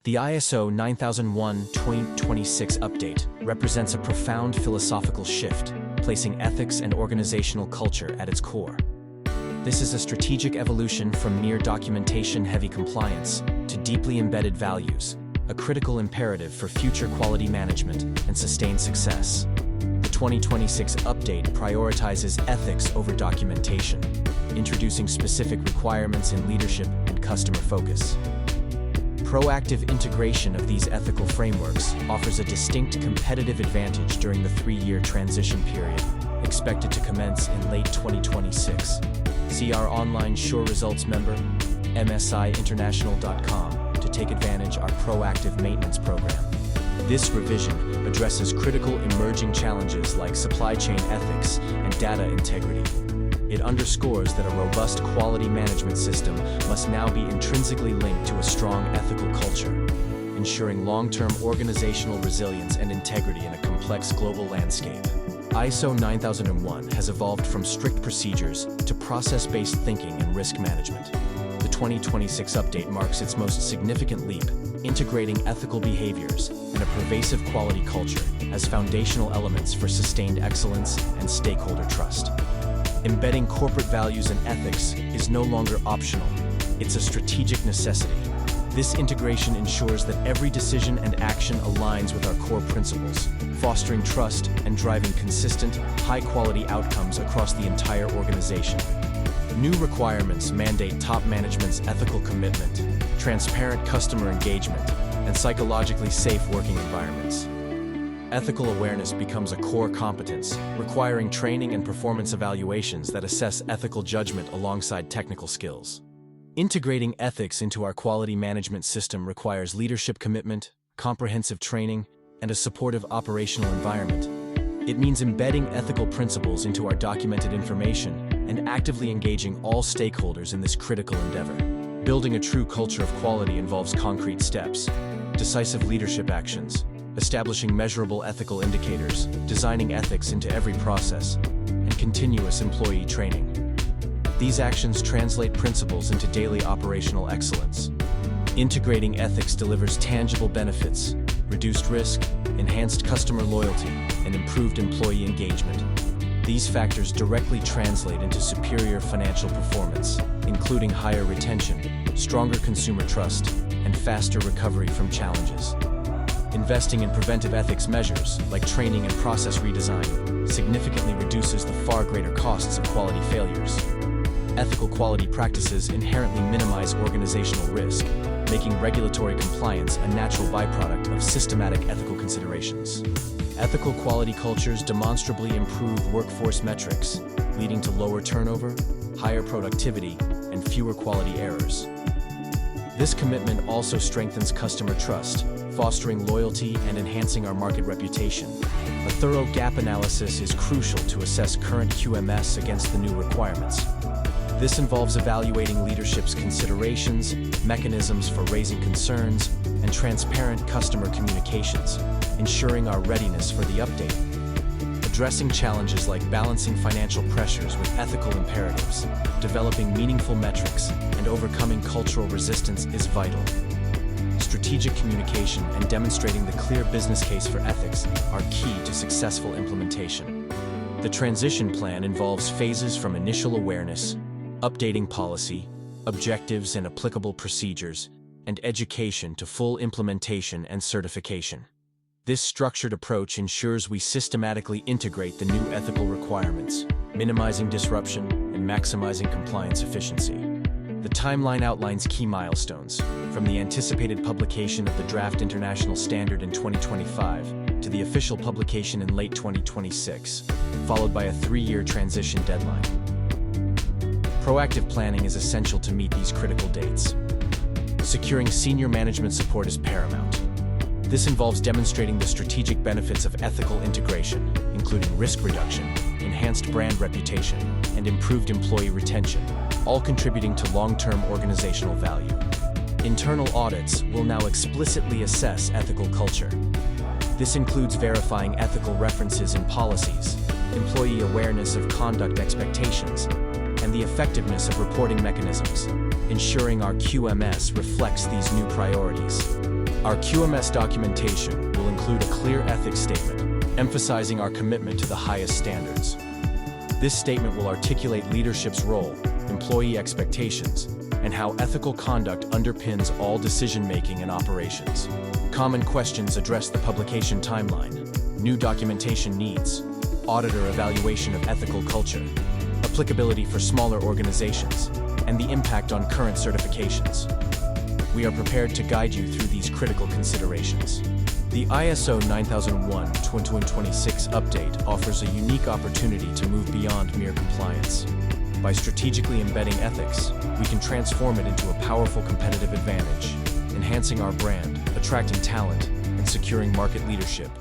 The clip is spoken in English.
The ISO 9001-2026 update represents a profound philosophical shift, placing ethics and organizational culture at its core. This is a strategic evolution from mere documentation-heavy compliance to deeply embedded values, a critical imperative for future quality management and sustained success. The 2026 update prioritizes ethics over documentation, introducing specific requirements in leadership and customer focus. Proactive integration of these ethical frameworks offers a distinct competitive advantage during the 3-year transition period, expected to commence in late 2026. See our online Sure Results member, msiinternational.com, to take advantage of our proactive maintenance program. This revision addresses critical emerging challenges like supply chain ethics and data integrity. It underscores that a robust quality management system must now be intrinsically linked to a strong ethical culture, ensuring long-term organizational resilience and integrity in a complex global landscape. ISO 9001 has evolved from strict procedures to process-based thinking and risk management. The 2026 update marks its most significant leap, integrating ethical behaviors and a pervasive quality culture as foundational elements for sustained excellence and stakeholder trust. Embedding corporate values and ethics is no longer optional, it's a strategic necessity. This integration ensures that every decision and action aligns with our core principles, fostering trust and driving consistent, high-quality outcomes across the entire organization. New requirements mandate top management's ethical commitment, transparent customer engagement, and psychologically safe working environments. Ethical awareness becomes a core competence, requiring training and performance evaluations that assess ethical judgment alongside technical skills. Integrating ethics into our quality management system requires leadership commitment, comprehensive training, and a supportive operational environment. It means embedding ethical principles into our documented information and actively engaging all stakeholders in this critical endeavor. Building a true culture of quality involves concrete steps, decisive leadership actions, establishing measurable ethical indicators, designing ethics into every process, and continuous employee training. These actions translate principles into daily operational excellence. Integrating ethics delivers tangible benefits, reduced risk, enhanced customer loyalty, and improved employee engagement. These factors directly translate into superior financial performance, including higher retention, stronger consumer trust, and faster recovery from challenges. Investing in preventive ethics measures, like training and process redesign, significantly reduces the far greater costs of quality failures. Ethical quality practices inherently minimize organizational risk, making regulatory compliance a natural byproduct of systematic ethical considerations. Ethical quality cultures demonstrably improve workforce metrics, leading to lower turnover, higher productivity, and fewer quality errors. This commitment also strengthens customer trust, fostering loyalty and enhancing our market reputation. A thorough gap analysis is crucial to assess current QMS against the new requirements. This involves evaluating leadership's considerations, mechanisms for raising concerns, and transparent customer communications, ensuring our readiness for the update. Addressing challenges like balancing financial pressures with ethical imperatives, developing meaningful metrics, and overcoming cultural resistance is vital. Strategic communication and demonstrating the clear business case for ethics are key to successful implementation. The transition plan involves phases from initial awareness, updating policy, objectives and applicable procedures, and education to full implementation and certification. This structured approach ensures we systematically integrate the new ethical requirements, minimizing disruption and maximizing compliance efficiency. The timeline outlines key milestones, from the anticipated publication of the draft international standard in 2025 to the official publication in late 2026, followed by a 3-year transition deadline. Proactive planning is essential to meet these critical dates. Securing senior management support is paramount. This involves demonstrating the strategic benefits of ethical integration, including risk reduction, enhanced brand reputation, and improved employee retention, all contributing to long-term organizational value. Internal audits will now explicitly assess ethical culture. This includes verifying ethical references in policies, employee awareness of conduct expectations, and the effectiveness of reporting mechanisms, ensuring our QMS reflects these new priorities. Our QMS documentation will include a clear ethics statement, emphasizing our commitment to the highest standards. This statement will articulate leadership's role, employee expectations, and how ethical conduct underpins all decision-making and operations. Common questions address the publication timeline, new documentation needs, auditor evaluation of ethical culture, applicability for smaller organizations, and the impact on current certifications. We are prepared to guide you through these critical considerations. The ISO 9001:2026 update offers a unique opportunity to move beyond mere compliance. By strategically embedding ethics, we can transform it into a powerful competitive advantage, enhancing our brand, attracting talent, and securing market leadership.